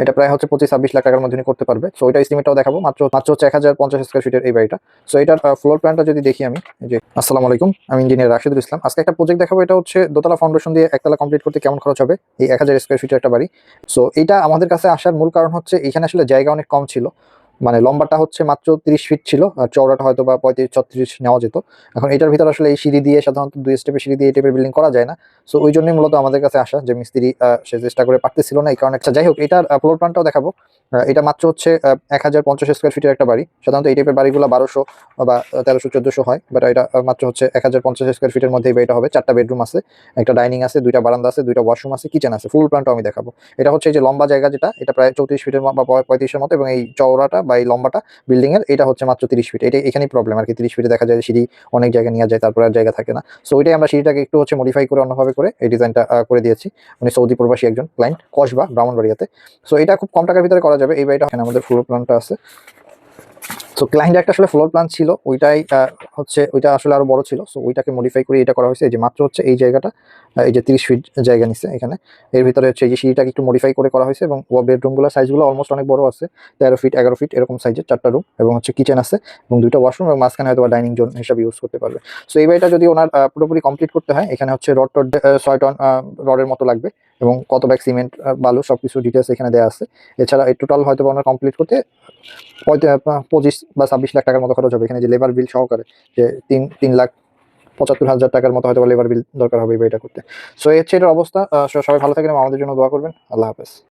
এটা প্রায় হচ্ছে 25-26 লাখ টাকার মধ্যে করতে পারবে। সো এটা এস্টিমেটটাও দেখাবো, মাত্র মাত্র হচ্ছে 1050 স্কয়ার ফিটের এই বাড়িটা। সো এটার ফ্লোর প্ল্যানটা যদি দেখি আমি, যে আসসালামু আলাইকুম, আমি ইঞ্জিনিয়ার রাশিদুল ইসলাম। আজকে একটা প্রজেক্ট দেখাবো। এটা হচ্ছে দোতলা ফাউন্ডেশন দিয়ে একতলা কমপ্লিট করতে কেমন খরচ হবে এই 1000 স্কয়ার ফিটের একটা বাড়ি। সো এটা আমাদের কাছে আসার মূল কারণ হচ্ছে এখানে আসলে জায়গা অনেক কম ছিল। মানে লম্বাটা হচ্ছে মাত্র 30 ফিট ছিল, আর চওড়াটা হয়তো বা 35-36 নেওয়া যেত। এখন এটার ভিতর আসলে এই সিঁড়ি দিয়ে, সাধারণত 2 স্টেপের সিঁড়ি দিয়ে এই টাইপের বিল্ডিং করা যায় না। সো ওই জন্যই মূলত আমাদের কাছে আসা, যে মিস্ত্রি সে চেষ্টা করে পারতেছিল না এই কারণে। আচ্ছা যাই হোক, এটার ফ্লোর প্ল্যানটাও দেখাবো। এটা মাত্র হচ্ছে 1050 স্কয়ার ফিটের একটা বাড়ি। সাধারণত এই টাইপের বাড়িগুলো 1200 বা 1300-1400 হয়, বাট এটা মাত্র হচ্ছে 1050 স্কয়ার ফিটের মধ্যে এই বাড়িটা হবে। 4টা বেডরুম আছে, একটা ডাইনিং আছে, 2টা বারান্দা আছে, 2টা ওয়াশরুম আছে, কিচেন আছে। ফুল প্ল্যানটাও আমি দেখাবো। এটা হচ্ছে এই যে লম্বা জায়গা যেটা, এটা প্রায় 34 ফিটের বা 35-এর মতো, এবং এই চওড়াটা বা এই লম্বাটা বিল্ডিং এর এটা হচ্ছে মাত্র 30 ফিট। এটা এখানেই প্রবলেম আর কি। 30 ফিটে দেখা যায় যে সিঁড়ি অনেক জায়গায় নিয়ে যায়, তারপরে আর জায়গা থাকে না। সো ওইটাই আমরা সিঁড়িটাকে একটু হচ্ছে মডিফাই করে অন্যভাবে করে এই ডিজাইনটা করে দিয়েছি। উনি সৌদি প্রবাসী একজন ক্লায়েন্ট, কসবা ব্রাহ্মণবাড়িয়াতে। সো এটা খুব কম টাকার ভিতরে করা যাবে এই বাড়িটা। এখানে আমাদের ফ্লোর প্ল্যানটা আছে। সো ক্লায়েন্টের একটা আসলে ফ্লোর প্ল্যান ছিল, ওইটাই হচ্ছে ওইটা আসলে আরো বড় ছিল। সো ওইটাকে মডিফাই করে এটা করা হয়েছে। এই যে মাত্র হচ্ছে এই জায়গাটা, এই যে 30 ফিট জায়গা নিচ্ছে এখানে। এর ভিতরে হচ্ছে এই যে সিঁড়িটাকে একটু মডিফাই করে করা হয়েছে, এবং বেডরুমগুলোর সাইজগুলো অলমোস্ট অনেক বড় আছে। 13 ফিট 11 ফিট এরকম সাইজের 4টা রুম, এবং হচ্ছে কিচেন আছে, এবং 2টা ওয়াশরুম, এবং মাঝখানে হয়তো ডাইনিং জোন হিসাবে ইউজ করতে পারবে। সো এই বাড়িটা যদি ওনার পুরোপুরি কমপ্লিট করতে হয়, এখানে হচ্ছে রড টড 6 টন রডের মতো লাগবে, এবং কত ব্যাগ সিমেন্ট, বালু, সবকিছু ডিটেলস এখানে দেওয়া আছে। এছাড়া এই টোটাল হয়তো ওনার কমপ্লিট করতে 25 বা 26 লাখ টাকার মতো খরচ হবে এখানে, যে লেবার বিল সহকারে, যে 3,75,000 টাকার মতো হয়তো লেবার বিল দরকার হবে এই বাড়িটা করতে। সো এই হচ্ছে এটার অবস্থা। সবাই ভালো থাকেন এবং আমাদের জন্য দোয়া করবেন। আল্লাহ হাফেজ।